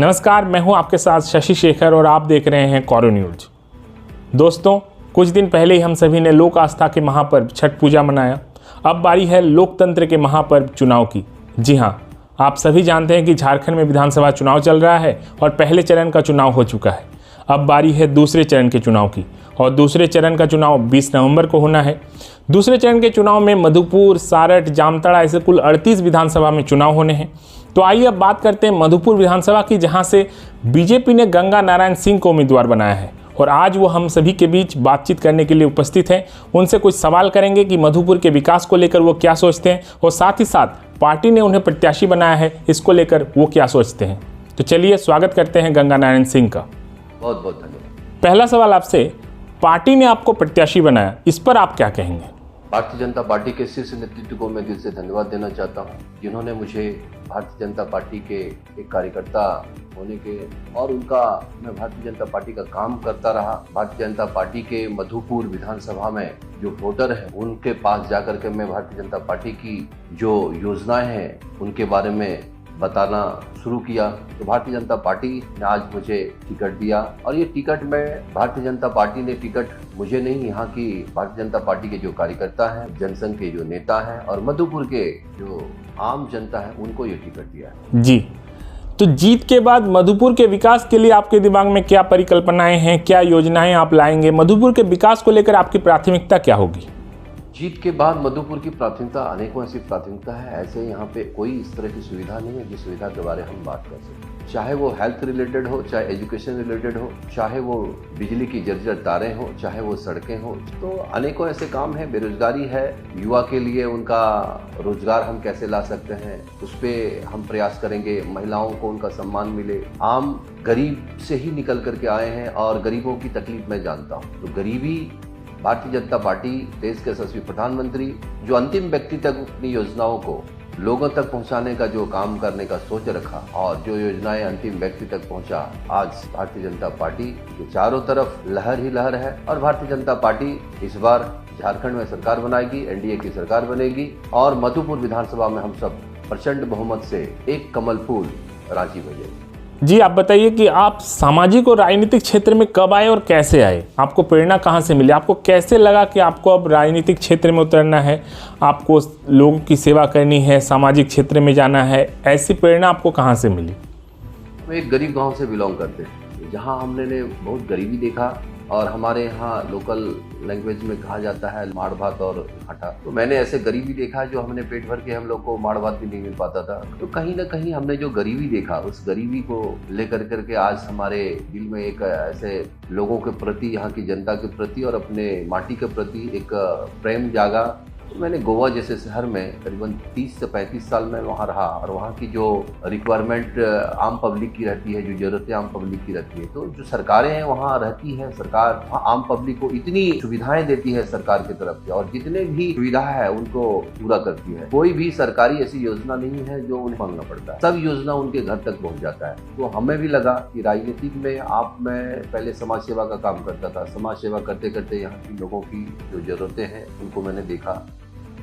नमस्कार, मैं हूं आपके साथ शशि शेखर और आप देख रहे हैं कौरो न्यूज। दोस्तों, कुछ दिन पहले ही हम सभी ने लोक आस्था के महापर्व छठ पूजा मनाया। अब बारी है लोकतंत्र के महापर्व चुनाव की। जी हां, आप सभी जानते हैं कि झारखंड में विधानसभा चुनाव चल रहा है और पहले चरण का चुनाव हो चुका है। अब बारी है दूसरे चरण के चुनाव की और दूसरे चरण का चुनाव 20 नवंबर को होना है। दूसरे चरण के चुनाव में मधुपुर, सारठ, जामताड़ा ऐसे कुल 38 विधानसभा में चुनाव होने हैं। तो आइए अब बात करते हैं मधुपुर विधानसभा की, जहां से बीजेपी ने गंगा नारायण सिंह को उम्मीदवार बनाया है और आज वो हम सभी के बीच बातचीत करने के लिए उपस्थित हैं। उनसे कुछ सवाल करेंगे कि मधुपुर के विकास को लेकर वो क्या सोचते हैं और साथ ही साथ पार्टी ने उन्हें प्रत्याशी बनाया है, इसको लेकर वो क्या सोचते हैं। तो चलिए स्वागत करते हैं गंगा नारायण सिंह का। बहुत बहुत धन्यवाद। पहला सवाल आपसे, पार्टी ने आपको प्रत्याशी बनाया, इस पर आप क्या कहेंगे? भारतीय जनता पार्टी के शीर्ष नेतृत्व को मैं दिल से धन्यवाद देना चाहता हूं, जिन्होंने मुझे भारतीय जनता पार्टी के एक कार्यकर्ता होने के और उनका मैं भारतीय जनता पार्टी का काम करता रहा। भारतीय जनता पार्टी के मधुपुर विधानसभा में जो वोटर हैं उनके पास जाकर के मैं भारतीय जनता पार्टी की जो योजनाएं हैं उनके बारे में बताना शुरू किया। तो भारतीय जनता पार्टी ने आज मुझे टिकट दिया और ये टिकट में भारतीय जनता पार्टी ने टिकट मुझे नहीं, यहाँ की भारतीय जनता पार्टी के जो कार्यकर्ता हैं, जनसंघ के जो नेता हैं और मधुपुर के जो आम जनता है उनको ये टिकट दिया है। जी, तो जीत के बाद मधुपुर के विकास के लिए आपके दिमाग में क्या परिकल्पनाएं हैं, क्या योजनाएं आप लाएंगे? मधुपुर के विकास को लेकर आपकी प्राथमिकता क्या होगी? जीत के बाद मधुपुर की प्राथमिकता अनेकों ऐसी प्राथमिकता है। ऐसे यहाँ पे कोई इस तरह की सुविधा नहीं है जिस सुविधा के बारे में हम बात कर सकते, चाहे वो हेल्थ रिलेटेड हो, चाहे एजुकेशन रिलेटेड हो, चाहे वो बिजली की जर्जर तारें हो, चाहे वो सड़कें हो। तो अनेकों ऐसे काम हैं। बेरोजगारी है, युवा के लिए उनका रोजगार हम कैसे ला सकते हैं उस पर हम प्रयास करेंगे। महिलाओं को उनका सम्मान मिले। आम गरीब से ही निकल करके आए हैं और गरीबों की तकलीफ मैं जानता हूँ। तो गरीबी भारतीय जनता पार्टी, देश के यशस्वी प्रधानमंत्री जो अंतिम व्यक्ति तक अपनी योजनाओं को लोगों तक पहुंचाने का जो काम करने का सोच रखा और जो योजनाएं अंतिम व्यक्ति तक पहुंचा, आज भारतीय जनता पार्टी के चारों तरफ लहर ही लहर है। और भारतीय जनता पार्टी इस बार झारखंड में सरकार बनाएगी, एनडीए की सरकार बनेगी और मधुपुर विधानसभा में हम सब प्रचंड बहुमत से एक कमल फूल रांची भेजेंगे। जी, आप बताइए कि आप सामाजिक और राजनीतिक क्षेत्र में कब आए और कैसे आए? आपको प्रेरणा कहाँ से मिली? आपको कैसे लगा कि आपको अब राजनीतिक क्षेत्र में उतरना है, आपको लोगों की सेवा करनी है, सामाजिक क्षेत्र में जाना है? ऐसी प्रेरणा आपको कहाँ से मिली? हम एक गरीब गांव से बिलोंग करते हैं, जहाँ हमने बहुत गरीबी देखा और हमारे यहाँ लोकल लैंग्वेज में कहा जाता है माड़ भात और आटा। तो मैंने ऐसे गरीबी देखा जो हमने पेट भर के हम लोग को माड़ भात भी नहीं मिल पाता था। तो कहीं ना कहीं हमने जो गरीबी देखा, उस गरीबी को लेकर करके आज हमारे दिल में एक ऐसे लोगों के प्रति, यहाँ की जनता के प्रति और अपने माटी के प्रति एक प्रेम जागा। तो मैंने गोवा जैसे शहर में करीबन 30 से 35 साल में वहाँ रहा और वहाँ की जो रिक्वायरमेंट आम पब्लिक की रहती है, जो ज़रूरतें आम पब्लिक की रहती है, तो जो सरकारें हैं वहाँ रहती है, सरकार वहाँ आम पब्लिक को इतनी सुविधाएं देती है सरकार की तरफ से और जितने भी सुविधा है उनको पूरा करती है। कोई भी सरकारी ऐसी योजना नहीं है जो उन्हें मांगना पड़ता है, सब योजना उनके घर तक पहुँच जाता है। तो हमें भी लगा कि राजनीतिक में मैं पहले समाज सेवा का काम करता था। समाज सेवा करते करते यहाँ की लोगों की जो ज़रूरतें हैं उनको मैंने देखा।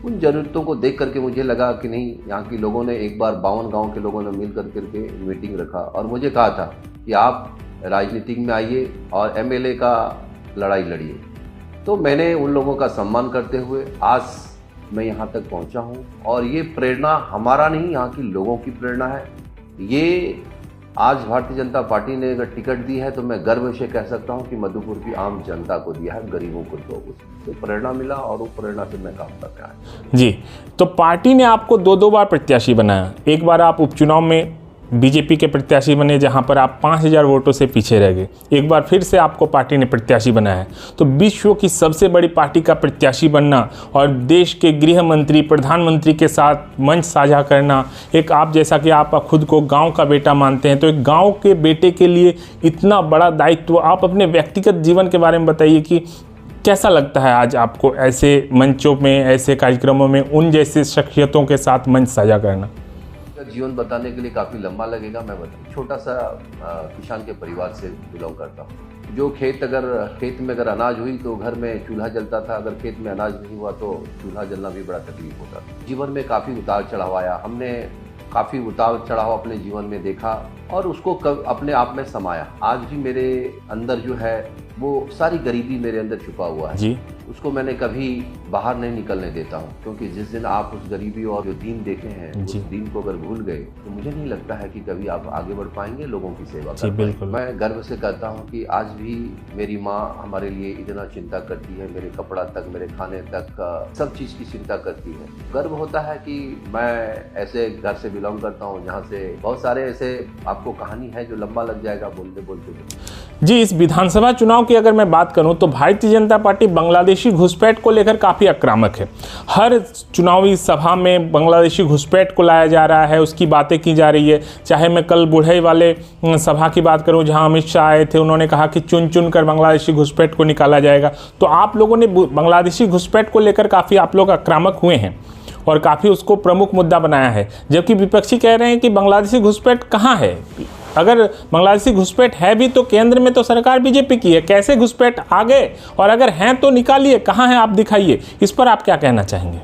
उन ज़रूरतों को देख करके मुझे लगा कि नहीं, यहाँ के लोगों ने एक बार 52 गांव के लोगों ने मिल करके मीटिंग रखा और मुझे कहा था कि आप राजनीतिक में आइए और एमएलए का लड़ाई लड़िए। तो मैंने उन लोगों का सम्मान करते हुए आज मैं यहाँ तक पहुँचा हूँ और ये प्रेरणा हमारा नहीं, यहाँ की लोगों की प्रेरणा है। ये आज भारतीय जनता पार्टी ने अगर टिकट दी है तो मैं गर्व से कह सकता हूं कि मधुपुर की आम जनता को दिया है, गरीबों को। तो उससे प्रेरणा मिला और वो प्रेरणा से मैं काम कर रहा हूं। जी, तो पार्टी ने आपको दो बार प्रत्याशी बनाया। एक बार आप उपचुनाव में बीजेपी के प्रत्याशी बने, जहां पर आप 5000 वोटों से पीछे रह गए। एक बार फिर से आपको पार्टी ने प्रत्याशी बनाया है। तो विश्व की सबसे बड़ी पार्टी का प्रत्याशी बनना और देश के गृह मंत्री, प्रधानमंत्री के साथ मंच साझा करना, एक आप जैसा कि आप खुद को गांव का बेटा मानते हैं, तो एक गांव के बेटे के लिए इतना बड़ा दायित्व, आप अपने व्यक्तिगत जीवन के बारे में बताइए कि कैसा लगता है आज आपको ऐसे मंचों में, ऐसे कार्यक्रमों में उन जैसे शख्सियतों के साथ मंच साझा करना? जीवन बताने के लिए काफ़ी लंबा लगेगा। मैं बताऊँ, छोटा सा किसान के परिवार से बिलोंग करता हूँ। जो खेत में अगर अनाज हुई तो घर में चूल्हा जलता था, अगर खेत में अनाज नहीं हुआ तो चूल्हा जलना भी बड़ा तकलीफ होता था। जीवन में काफ़ी उतार चढ़ाव आया। हमने काफ़ी उतार चढ़ाव अपने जीवन में देखा और उसको अपने आप में समाया। आज भी मेरे अंदर जो है वो सारी गरीबी मेरे अंदर छुपा हुआ है जी। उसको मैंने कभी बाहर नहीं निकलने देता हूँ, क्योंकि जिस दिन आप उस गरीबी और जो दीन देखे हैं उस दीन को अगर भूल गए तो मुझे नहीं लगता है कि कभी आप आगे बढ़ पाएंगे, लोगों की सेवा कर पाएंगे। बिल्कुल। मैं गर्व से कहता हूँ कि आज भी मेरी माँ हमारे लिए इतना चिंता करती है, मेरे कपड़ा तक, मेरे खाने तक, सब चीज़ की चिंता करती है। गर्व होता है कि मैं ऐसे घर से बिलोंग करता हूँ जहाँ से बहुत सारे ऐसे आपको कहानी है जो लंबा लग जाएगा बोलते बोलते। जी, इस विधानसभा चुनाव की अगर मैं बात करूं तो भारतीय जनता पार्टी बांग्लादेशी घुसपैठ को लेकर काफ़ी आक्रामक है। हर चुनावी सभा में बांग्लादेशी घुसपैठ को लाया जा रहा है, उसकी बातें की जा रही है। चाहे मैं कल बुढ़ई वाले सभा की बात करूं जहां अमित शाह आए थे, उन्होंने कहा कि चुन चुन कर बांग्लादेशी घुसपैठ को निकाला जाएगा। तो आप लोगों ने बांग्लादेशी घुसपैठ को लेकर काफ़ी आप लोग आक्रामक हुए हैं और काफ़ी उसको प्रमुख मुद्दा बनाया है, जबकि विपक्षी कह रहे हैं कि बांग्लादेशी घुसपैठ कहाँ है। अगर बांग्लादेशी घुसपैठ है भी तो केंद्र में तो सरकार बीजेपी की है, कैसे घुसपैठ आ गए, और अगर हैं तो निकालिए, कहाँ हैं आप दिखाइए। इस पर आप क्या कहना चाहेंगे?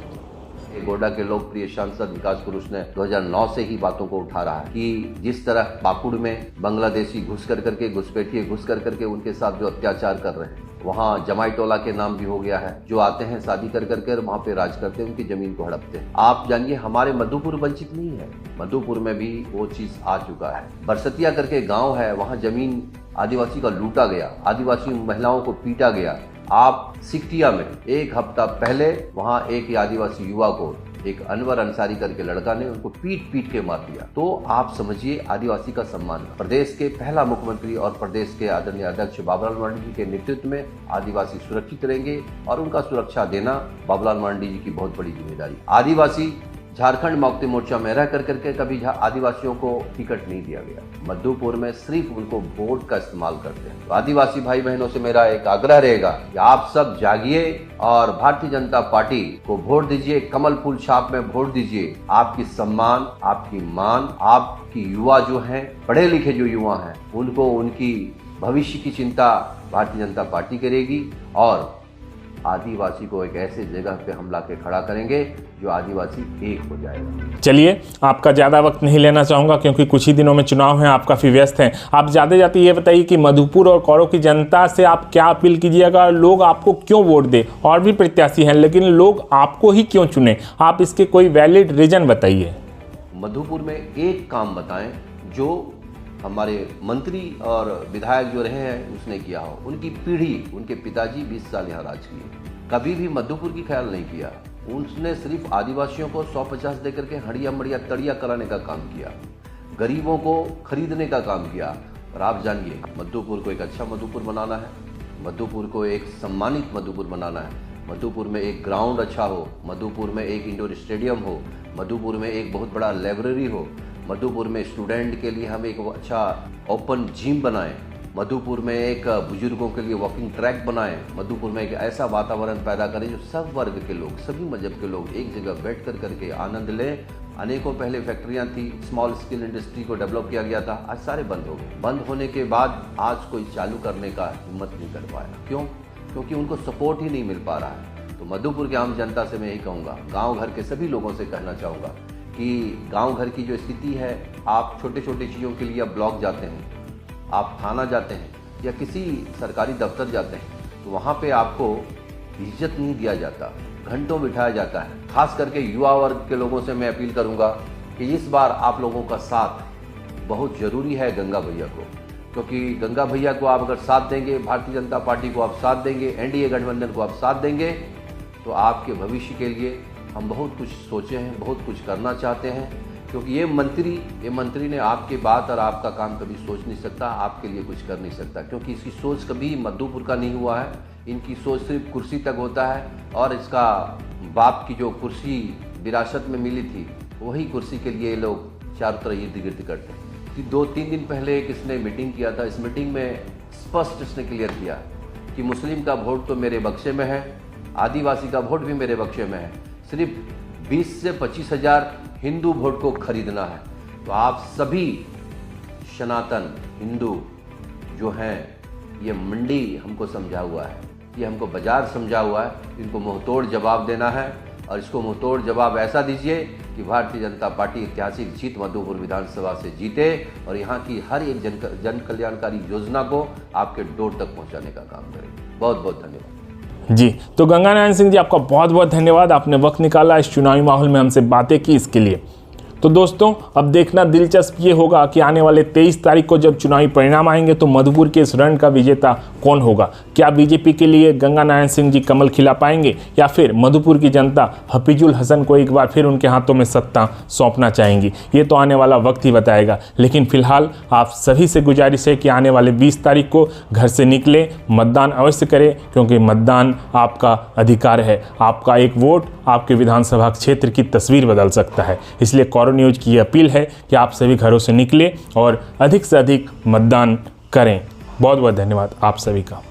गोड्डा के लोकप्रिय सांसद विकास पुरुष ने 2009 से ही बातों को उठा रहा है कि जिस तरह पाकुड़ में बांग्लादेशी घुस करके घुसपैठिए घुस करके उनके साथ जो अत्याचार कर रहे हैं, वहाँ जमाई टोला के नाम भी हो गया है, जो आते हैं शादी कर वहाँ पे राज करते हैं, उनकी जमीन को हड़पते हैं। आप जानिए हमारे मधुपुर वंचित नहीं है, मधुपुर में भी वो चीज आ चुका है। बरसतिया करके गांव है, वहाँ जमीन आदिवासी का लूटा गया, आदिवासी महिलाओं को पीटा गया। आप सिकटिया में एक हफ्ता पहले वहाँ एक आदिवासी युवा को एक अनवर अंसारी करके लड़का ने उनको पीट के मार दिया। तो आप समझिए आदिवासी का सम्मान। प्रदेश के पहला मुख्यमंत्री और प्रदेश के आदरणीय अध्यक्ष बाबूलाल मरांडी जी के नेतृत्व में आदिवासी सुरक्षित रहेंगे और उनका सुरक्षा देना बाबूलाल मरांडी जी की बहुत बड़ी जिम्मेदारी। आदिवासी झारखंड मुक्ति मोर्चा में रह करके कभी आदिवासियों को टिकट नहीं दिया गया। मधुपुर में सिर्फ उनको वोट का इस्तेमाल करते हैं। तो आदिवासी भाई बहनों से मेरा एक आग्रह रहेगा कि आप सब जागिए और भारतीय जनता पार्टी को वोट दीजिए, कमल फूल छाप में वोट दीजिए। आपकी सम्मान, आपकी मान, आपकी युवा जो हैं, पढ़े लिखे जो युवा हैं, उनको उनकी भविष्य की चिंता भारतीय जनता पार्टी करेगी और आदिवासी को एक ऐसे जगह पे हम ला के खड़ा करेंगे जो आदिवासी एक हो जाएगा। चलिए, आपका ज़्यादा वक्त नहीं लेना चाहूँगा क्योंकि कुछ ही दिनों में चुनाव हैं, आप काफ़ी व्यस्त हैं। आप जाते जाते ये बताइए कि मधुपुर और कौरो की जनता से आप क्या अपील कीजिएगा, लोग आपको क्यों वोट दें। और भी प्रत्याशी हैं लेकिन लोग आपको ही क्यों चुने, आप इसके कोई वैलिड रीजन बताइए। मधुपुर में एक काम बताएं जो हमारे मंत्री और विधायक जो रहे हैं उसने किया हो। उनकी पीढ़ी, उनके पिताजी 20 साल यहाँ राज किए, कभी भी मधुपुर की ख्याल नहीं किया। उसने सिर्फ आदिवासियों को 150 दे करके हड़िया मड़िया तड़िया कराने का काम किया, गरीबों को खरीदने का काम किया। और आप जानिए मधुपुर को एक अच्छा मधुपुर बनाना है, मधुपुर को एक सम्मानित मधुपुर बनाना है। मधुपुर में एक ग्राउंड अच्छा हो, मधुपुर में एक इंडोर स्टेडियम हो, मधुपुर में एक बहुत बड़ा लाइब्रेरी हो, मधुपुर में स्टूडेंट के लिए हम एक अच्छा ओपन जिम बनाएं, मधुपुर में एक बुजुर्गों के लिए वॉकिंग ट्रैक बनाएं, मधुपुर में एक ऐसा वातावरण पैदा करें जो सब वर्ग के लोग, सभी मजहब के लोग एक जगह बैठ करके आनंद लें। अनेकों पहले फैक्ट्रियां थी, स्मॉल स्केल इंडस्ट्री को डेवलप किया गया था, आज सारे बंद हो गए। बंद होने के बाद आज कोई चालू करने का हिम्मत नहीं कर पाया। क्यों? क्योंकि उनको सपोर्ट ही नहीं मिल पा रहा है। तो मधुपुर के आम जनता से मैं यही कहूँगा, गाँव घर के सभी लोगों से कहना चाहूँगा कि गांव घर की जो स्थिति है, आप छोटे छोटे चीज़ों के लिए अब ब्लॉक जाते हैं, आप थाना जाते हैं या किसी सरकारी दफ्तर जाते हैं, तो वहाँ पे आपको इज्जत नहीं दिया जाता, घंटों बिठाया जाता है। खास करके युवा वर्ग के लोगों से मैं अपील करूँगा कि इस बार आप लोगों का साथ बहुत ज़रूरी है गंगा भैया को, क्योंकि गंगा भैया को आप अगर साथ देंगे, भारतीय जनता पार्टी को आप साथ देंगे, एनडीए गठबंधन को आप साथ देंगे, तो आपके भविष्य के लिए हम बहुत कुछ सोचे हैं, बहुत कुछ करना चाहते हैं। क्योंकि ये मंत्री ने आपके बात और आपका काम कभी सोच नहीं सकता, आपके लिए कुछ कर नहीं सकता, क्योंकि इसकी सोच कभी मधुपुर का नहीं हुआ है। इनकी सोच सिर्फ कुर्सी तक होता है और इसका बाप की जो कुर्सी विरासत में मिली थी, वही कुर्सी के लिए लोग चारों तरफ इर्द गिर्द करते हैं। 2-3 दिन पहले एक इसने मीटिंग किया था, इस मीटिंग में स्पष्ट इसने क्लियर किया कि मुस्लिम का वोट तो मेरे बक्से में है, आदिवासी का वोट भी मेरे बक्से में है, सिर्फ 20 से 25 हज़ार हिंदू वोट को खरीदना है। तो आप सभी सनातन हिंदू जो हैं, ये मंडी हमको समझा हुआ है, ये हमको बाजार समझा हुआ है, इनको मुंहतोड़ जवाब देना है और इसको मुंहतोड़ जवाब ऐसा दीजिए कि भारतीय जनता पार्टी ऐतिहासिक जीत मधुपुर विधानसभा से जीते और यहाँ की हर एक जन कल्याणकारी योजना को आपके डोर तक पहुँचाने का काम करें। बहुत बहुत धन्यवाद। जी, तो गंगा नारायण सिंह जी, आपका बहुत बहुत धन्यवाद। आपने वक्त निकाला इस चुनावी माहौल में हमसे बातें की, इसके लिए। तो दोस्तों, अब देखना दिलचस्प ये होगा कि आने वाले 23 तारीख को जब चुनावी परिणाम आएंगे तो मधुपुर के इस रण का विजेता कौन होगा। क्या बीजेपी के लिए गंगा नारायण सिंह जी कमल खिला पाएंगे या फिर मधुपुर की जनता हफीजुल हसन को एक बार फिर उनके हाथों में सत्ता सौंपना चाहेंगी। ये तो आने वाला वक्त ही बताएगा। लेकिन फिलहाल आप सभी से गुजारिश है कि आने वाले 20 तारीख को घर से निकले, मतदान अवश्य करें, क्योंकि मतदान आपका अधिकार है। आपका एक वोट आपके विधानसभा क्षेत्र की तस्वीर बदल सकता है। इसलिए कॉरो न्यूज की अपील है कि आप सभी घरों से निकले और अधिक से अधिक मतदान करें। बहुत बहुत धन्यवाद आप सभी का।